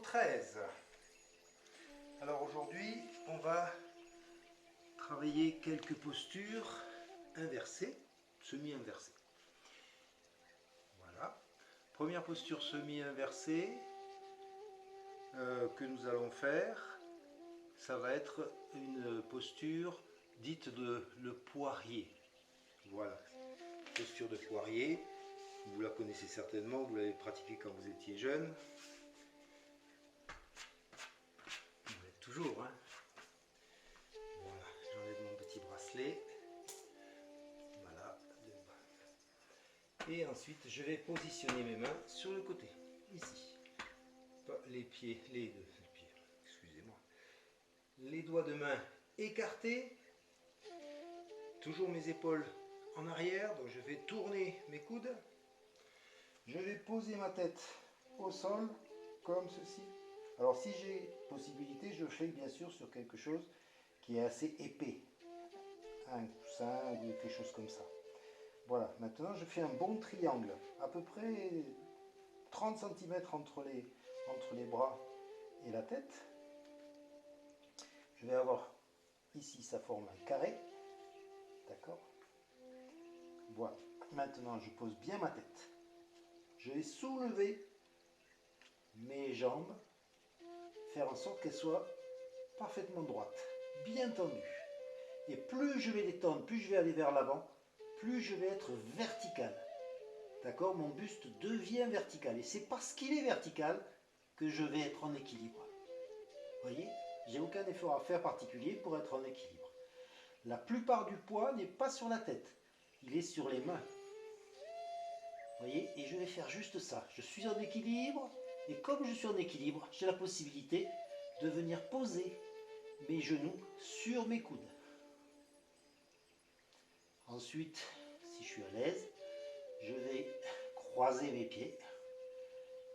13. Alors aujourd'hui, on va travailler quelques postures inversées, semi-inversées. Voilà. Première posture semi-inversée que nous allons faire, ça va être une posture dite de le poirier. Voilà, posture de poirier. Vous la connaissez certainement, vous l'avez pratiquée quand vous étiez jeune. Vous l'êtes toujours, hein. Voilà, j'enlève mon petit bracelet. Voilà. Et ensuite, je vais positionner mes mains sur le côté, ici. Pas les pieds, excusez-moi. Les doigts de main écartés. Toujours mes épaules en arrière, donc je vais tourner mes coudes. Je vais poser ma tête au sol, comme ceci. Alors si j'ai possibilité, je le fais bien sûr sur quelque chose qui est assez épais. Un coussin ou quelque chose comme ça. Voilà, maintenant je fais un bon triangle, à peu près 30 cm entre les bras et la tête. Je vais avoir ici, ça forme un carré. D'accord? Voilà, maintenant je pose bien ma tête. Je vais soulever mes jambes, faire en sorte qu'elles soient parfaitement droites, bien tendues. Et plus je vais les tendre, plus je vais aller vers l'avant, plus je vais être vertical. D'accord? Mon buste devient vertical. Et c'est parce qu'il est vertical que je vais être en équilibre. Vous voyez? J'ai aucun effort à faire particulier pour être en équilibre. La plupart du poids n'est pas sur la tête. Il est sur les mains. Vous voyez? Et je vais faire juste ça. Je suis en équilibre. Et comme je suis en équilibre, j'ai la possibilité de venir poser mes genoux sur mes coudes. Ensuite, si je suis à l'aise, je vais croiser mes pieds.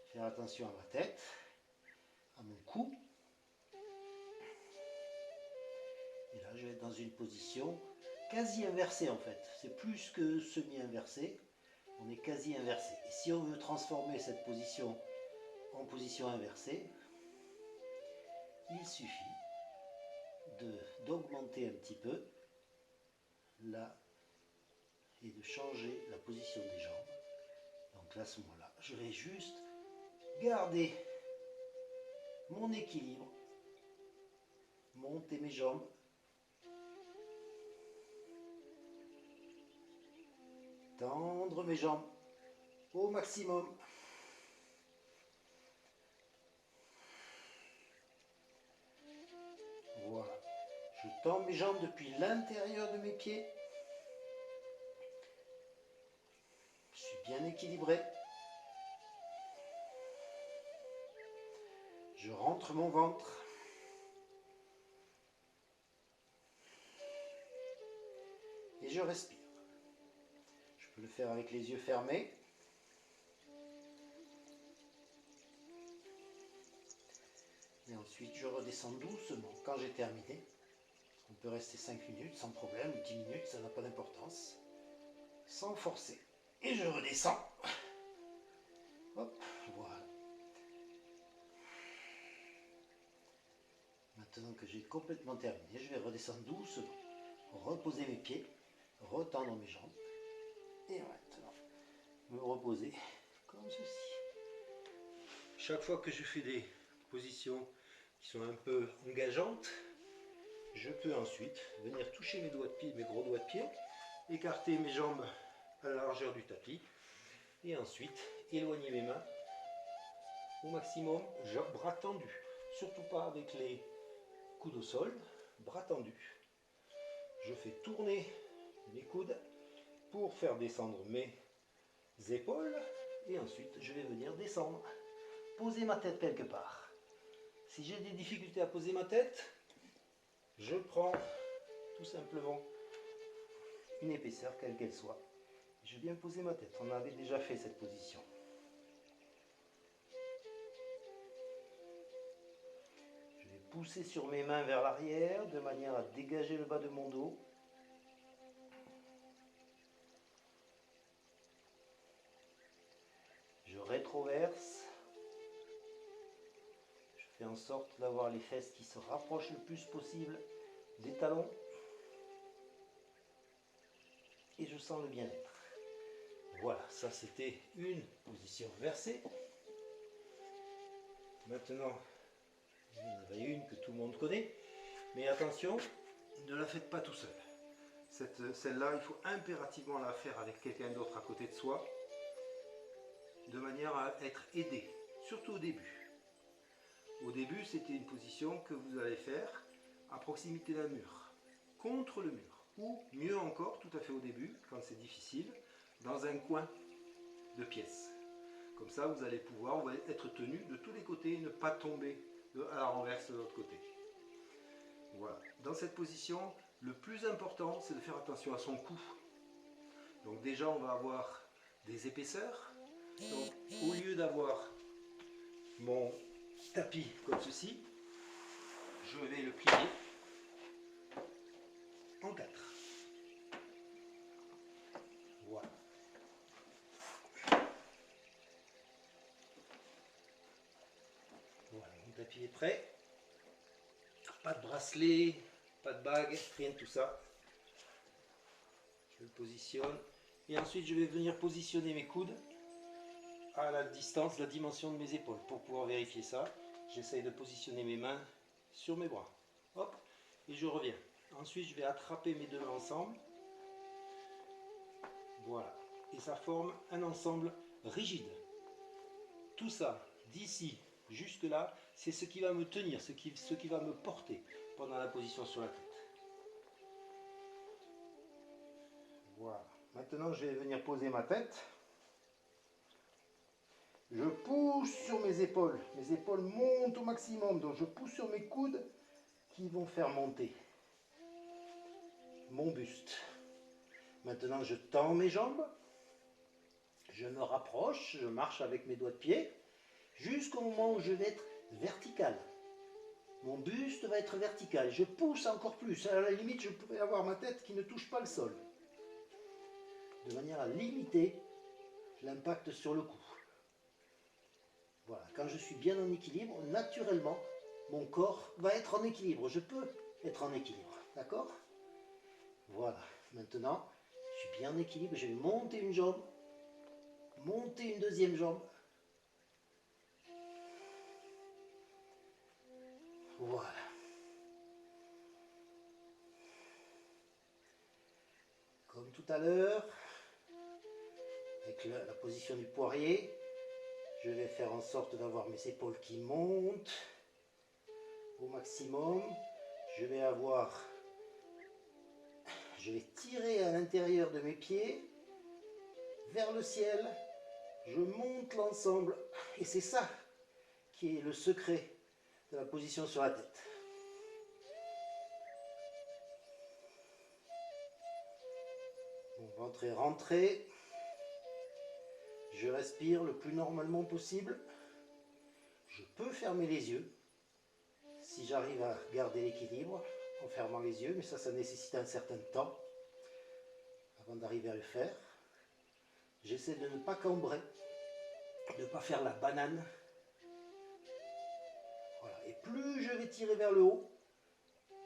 Faire attention à ma tête, à mon cou. Et là, je vais être dans une position quasi inversée en fait. C'est plus que semi-inversé. On est quasi inversé. Et si on veut transformer cette position en position inversée, il suffit d'augmenter un petit peu là et de changer la position des jambes. Donc là, à ce moment-là, je vais juste garder mon équilibre, monter mes jambes, tendre mes jambes au maximum. Voilà. Je tends mes jambes depuis l'intérieur de mes pieds. Je suis bien équilibré. Je rentre mon ventre. Et je respire. Je peux le faire avec les yeux fermés. Et ensuite, je redescends doucement quand j'ai terminé. On peut rester 5 minutes sans problème, 10 minutes, ça n'a pas d'importance. Sans forcer. Et je redescends. Hop, voilà. Maintenant que j'ai complètement terminé, je vais redescendre doucement. Reposer mes pieds, retendre mes jambes. Et maintenant, me reposer comme ceci. Chaque fois que je fais des positions qui sont un peu engageantes, je peux ensuite venir toucher mes doigts de pied, mes gros doigts de pied, écarter mes jambes à la largeur du tapis et ensuite éloigner mes mains au maximum, bras tendus. Surtout pas avec les coudes au sol, bras tendus. Je fais tourner mes coudes pour faire descendre mes épaules et ensuite je vais venir descendre, poser ma tête quelque part. Si j'ai des difficultés à poser ma tête, je prends tout simplement une épaisseur quelle qu'elle soit. Je viens poser ma tête. On avait déjà fait cette position. Je vais pousser sur mes mains vers l'arrière de manière à dégager le bas de mon dos. Je rétroverse. fais en sorte d'avoir les fesses qui se rapprochent le plus possible des talons. Et je sens le bien-être. Voilà, ça c'était une position versée. Maintenant, il y en avait une que tout le monde connaît. Mais attention, ne la faites pas tout seul. Celle-là, il faut impérativement la faire avec quelqu'un d'autre à côté de soi, de manière à être aidé, surtout au début. Au début, c'était une position que vous allez faire à proximité d'un mur, contre le mur, ou mieux encore, tout à fait au début, quand c'est difficile, dans un coin de pièce. Comme ça, vous allez pouvoir être tenu de tous les côtés et ne pas tomber à la renverse de l'autre côté. Voilà. Dans cette position, le plus important, c'est de faire attention à son cou. Donc déjà, on va avoir des épaisseurs. Donc, au lieu d'avoir mon tapis comme ceci, je vais le plier en 4. Voilà. Voilà, mon tapis est prêt. Pas de bracelet, pas de bague, rien de tout ça. Je le positionne. Et ensuite, je vais venir positionner mes coudes à la distance, la dimension de mes épaules. Pour pouvoir vérifier ça, j'essaye de positionner mes mains sur mes bras. Hop, et je reviens. Ensuite, je vais attraper mes deux mains ensemble. Voilà. Et ça forme un ensemble rigide. Tout ça, d'ici jusque là, c'est ce qui va me tenir, ce qui va me porter pendant la position sur la tête. Voilà. Maintenant, je vais venir poser ma tête. Je pousse sur mes épaules montent au maximum, donc je pousse sur mes coudes qui vont faire monter mon buste. Maintenant, je tends mes jambes, je me rapproche, je marche avec mes doigts de pied, jusqu'au moment où je vais être vertical. Mon buste va être vertical, je pousse encore plus, à la limite, je pourrais avoir ma tête qui ne touche pas le sol, de manière à limiter l'impact sur le cou. Voilà, quand je suis bien en équilibre, naturellement, mon corps va être en équilibre. Je peux être en équilibre, d'accord? Voilà, maintenant, je suis bien en équilibre. Je vais monter une jambe, monter une deuxième jambe. Voilà. Comme tout à l'heure, avec la position du poirier, je vais faire en sorte d'avoir mes épaules qui montent au maximum. Je vais tirer à l'intérieur de mes pieds vers le ciel. Je monte l'ensemble et c'est ça qui est le secret de la position sur la tête. Mon ventre est rentré. Je respire le plus normalement possible. Je peux fermer les yeux si j'arrive à garder l'équilibre en fermant les yeux, mais ça nécessite un certain temps avant d'arriver à le faire. J'essaie de ne pas cambrer, de ne pas faire la banane. Voilà. Et plus je vais tirer vers le haut,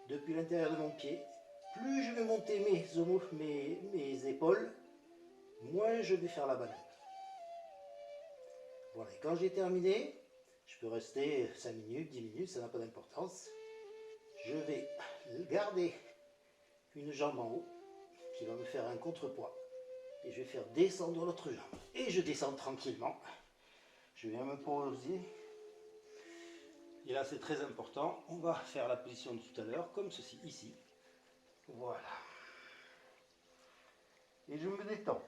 depuis l'intérieur de mon pied, plus je vais monter mes épaules, moins je vais faire la banane. Voilà, et quand j'ai terminé, je peux rester 5 minutes, 10 minutes, ça n'a pas d'importance. Je vais garder une jambe en haut qui va me faire un contrepoids. Et je vais faire descendre l'autre jambe. Et je descends tranquillement. Je viens me poser. Et là, c'est très important. On va faire la position de tout à l'heure, comme ceci, ici. Voilà. Et je me détends.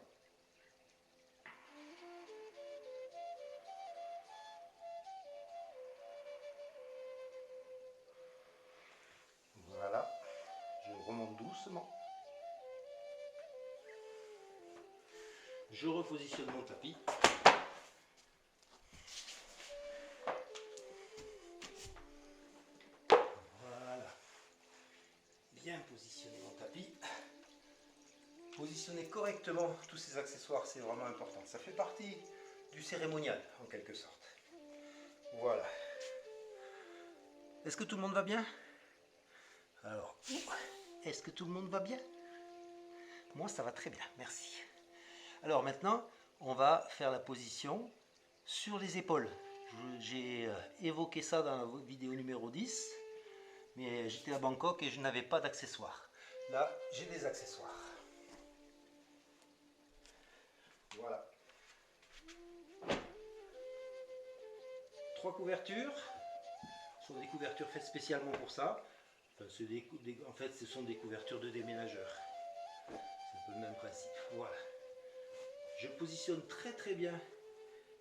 Voilà. Je remonte doucement. Je repositionne mon tapis. Voilà. Bien positionner mon tapis. Positionner correctement tous ces accessoires, c'est vraiment important. Ça fait partie du cérémonial, en quelque sorte. Voilà. Est-ce que tout le monde va bien? Alors, est-ce que tout le monde va bien? Moi, ça va très bien, merci. Alors maintenant, on va faire la position sur les épaules. J'ai évoqué ça dans la vidéo numéro 10, mais j'étais à Bangkok et je n'avais pas d'accessoires. Là, j'ai des accessoires. Voilà. 3 couvertures. Ce sont des couvertures faites spécialement pour ça. Enfin, en fait, ce sont des couvertures de déménageurs. C'est un peu le même principe. Voilà. Je positionne très bien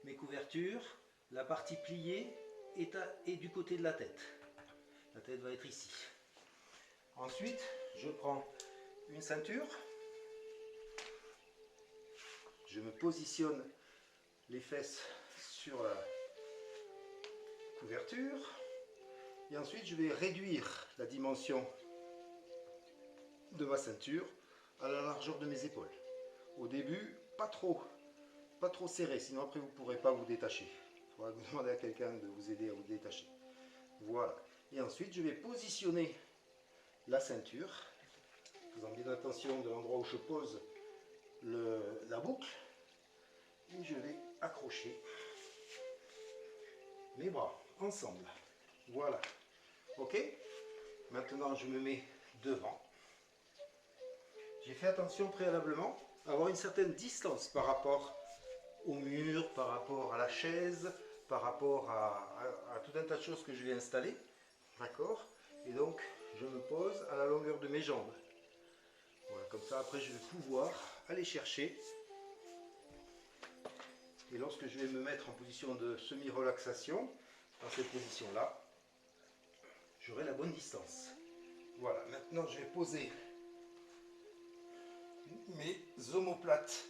mes couvertures. La partie pliée est du côté de la tête. La tête va être ici. Ensuite, je prends une ceinture. Je me positionne les fesses sur la couverture. Et ensuite, je vais réduire la dimension de ma ceinture à la largeur de mes épaules. Au début, pas trop serré, sinon après vous ne pourrez pas vous détacher. Il faudra que vous demandez à quelqu'un de vous aider à vous détacher. Voilà. Et ensuite, je vais positionner la ceinture, faisant bien attention de l'endroit où je pose la boucle. Et je vais accrocher mes bras ensemble. Voilà. Ok. Maintenant, je me mets devant. J'ai fait attention préalablement à avoir une certaine distance par rapport au mur, par rapport à la chaise, par rapport à tout un tas de choses que je vais installer. D'accord? Et donc, je me pose à la longueur de mes jambes. Voilà, comme ça, après, je vais pouvoir aller chercher. Et lorsque je vais me mettre en position de semi-relaxation, dans cette position-là, j'aurai la bonne distance. Voilà, maintenant, je vais poser mes omoplates,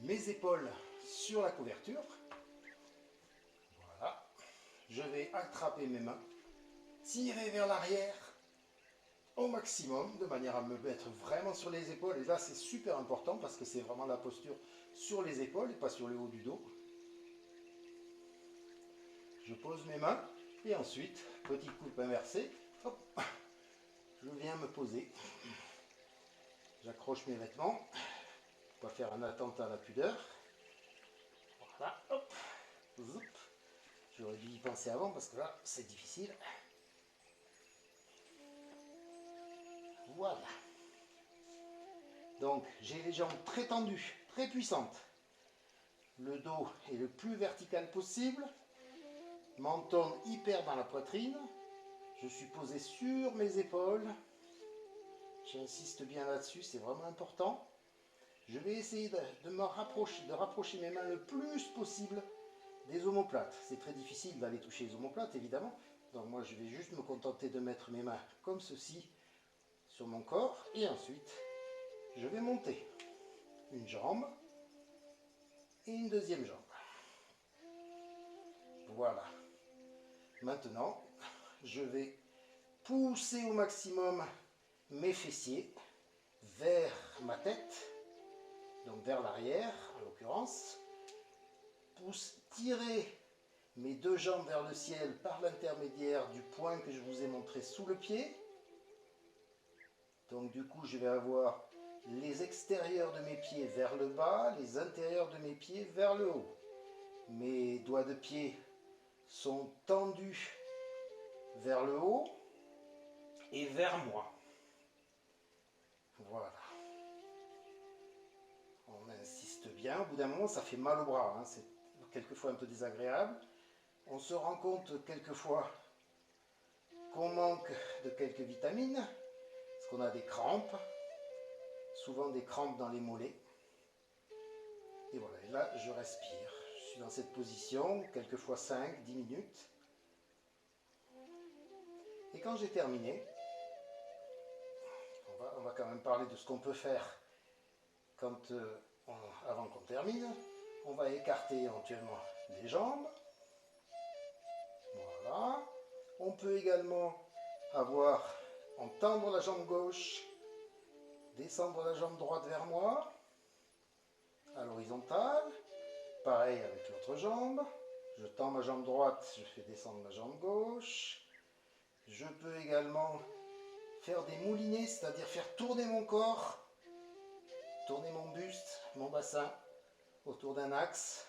mes épaules sur la couverture. Voilà. Je vais attraper mes mains, tirer vers l'arrière au maximum, de manière à me mettre vraiment sur les épaules. Et là, c'est super important parce que c'est vraiment la posture sur les épaules et pas sur le haut du dos. Je pose mes mains et ensuite, petit coup inversé, hop, je viens me poser. J'accroche mes vêtements pour pas faire un attentat à la pudeur. Voilà, hop, zoup. J'aurais dû y penser avant parce que là, c'est difficile. Voilà. Donc, j'ai les jambes très tendues, très puissantes. Le dos est le plus vertical possible. Menton hyper dans la poitrine. Je suis posé sur mes épaules. J'insiste bien là-dessus, c'est vraiment important. Je vais essayer de rapprocher mes mains le plus possible des omoplates. C'est très difficile d'aller toucher les omoplates, évidemment. Donc moi, je vais juste me contenter de mettre mes mains comme ceci sur mon corps. Et ensuite, je vais monter une jambe et une deuxième jambe. Voilà. Maintenant, je vais pousser au maximum mes fessiers vers ma tête, donc vers l'arrière en l'occurrence. Tirer mes deux jambes vers le ciel par l'intermédiaire du point que je vous ai montré sous le pied. Donc du coup, je vais avoir les extérieurs de mes pieds vers le bas, les intérieurs de mes pieds vers le haut. Mes doigts de pied sont tendus vers le haut et vers moi. Voilà. On insiste bien. Au bout d'un moment, ça fait mal au bras. Hein. C'est quelquefois un peu désagréable. On se rend compte quelquefois qu'on manque de quelques vitamines, parce qu'on a des crampes, souvent des crampes dans les mollets. Et voilà, et là je respire. Je suis dans cette position, quelquefois 5-10 minutes. Et quand j'ai terminé, on va quand même parler de ce qu'on peut faire avant qu'on termine. On va écarter éventuellement les jambes. Voilà. On peut également entendre la jambe gauche, descendre la jambe droite vers moi, à l'horizontale. Pareil avec l'autre jambe. Je tends ma jambe droite, je fais descendre ma jambe gauche. Je peux également faire des moulinets, c'est-à-dire faire tourner mon corps, tourner mon buste, mon bassin autour d'un axe,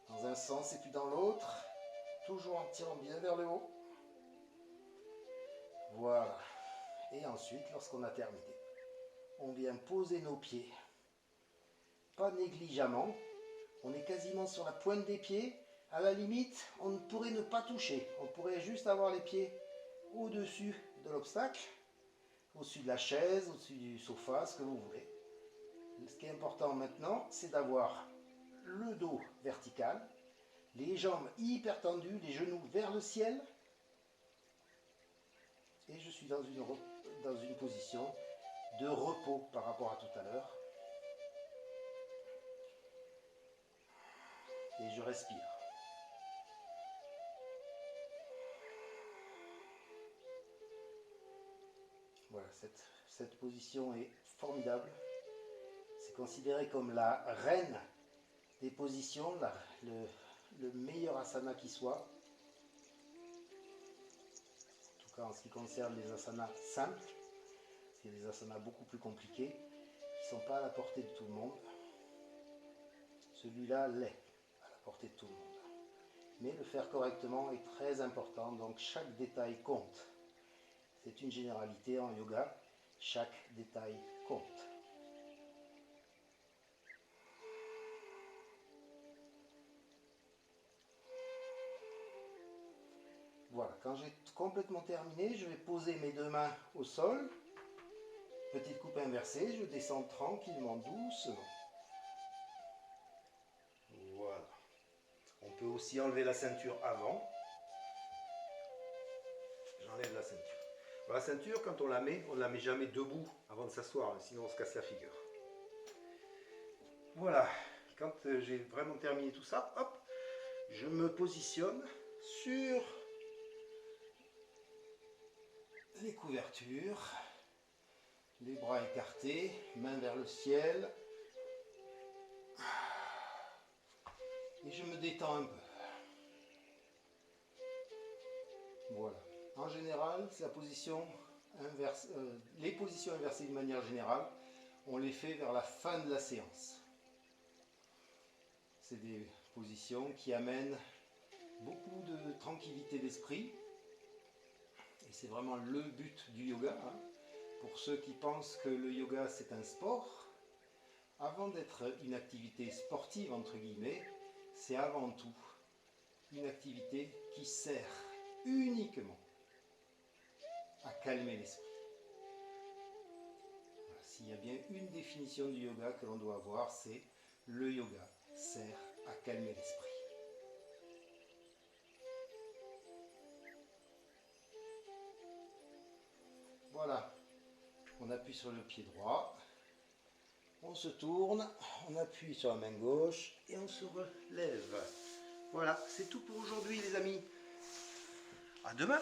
dans un sens et puis dans l'autre, toujours en tirant bien vers le haut. Voilà. Et ensuite, lorsqu'on a terminé, on vient poser nos pieds, pas négligemment. On est quasiment sur la pointe des pieds. À la limite, on pourrait ne pas toucher. On pourrait juste avoir les pieds au-dessus de l'obstacle, au-dessus de la chaise, au-dessus du sofa, ce que vous voulez. Ce qui est important maintenant, c'est d'avoir le dos vertical, les jambes hyper tendues, les genoux vers le ciel. Et je suis dans une position de repos par rapport à tout à l'heure. Et je respire. Voilà, cette position est formidable. C'est considéré comme la reine des positions, le meilleur asana qui soit. En tout cas en ce qui concerne les asanas simples, parce qu'il y a des asanas beaucoup plus compliqués qui ne sont pas à la portée de tout le monde. Celui-là l'est à la portée de tout le monde. Mais le faire correctement est très important, donc chaque détail compte. C'est une généralité en yoga, chaque détail compte. Voilà, quand j'ai complètement terminé, je vais poser mes deux mains au sol. Petite coupe inversée, je descends tranquillement, doucement. Voilà. On peut aussi enlever la ceinture avant. J'enlève la ceinture. La ceinture, quand on la met jamais debout avant de s'asseoir, sinon on se casse la figure. Voilà, quand j'ai vraiment terminé tout ça, hop, je me positionne sur les couvertures, les bras écartés, mains vers le ciel, et je me détends un peu. Voilà. En général, c'est la position inverse, les positions inversées de manière générale, on les fait vers la fin de la séance. C'est des positions qui amènent beaucoup de tranquillité d'esprit. Et c'est vraiment le but du yoga. Pour ceux qui pensent que le yoga c'est un sport, avant d'être une activité sportive entre guillemets, c'est avant tout une activité qui sert uniquement à calmer l'esprit. Voilà, s'il y a bien une définition du yoga que l'on doit avoir, c'est le yoga sert à calmer l'esprit. Voilà, on appuie sur le pied droit, on se tourne, on appuie sur la main gauche et on se relève. Voilà, c'est tout pour aujourd'hui les amis. À demain.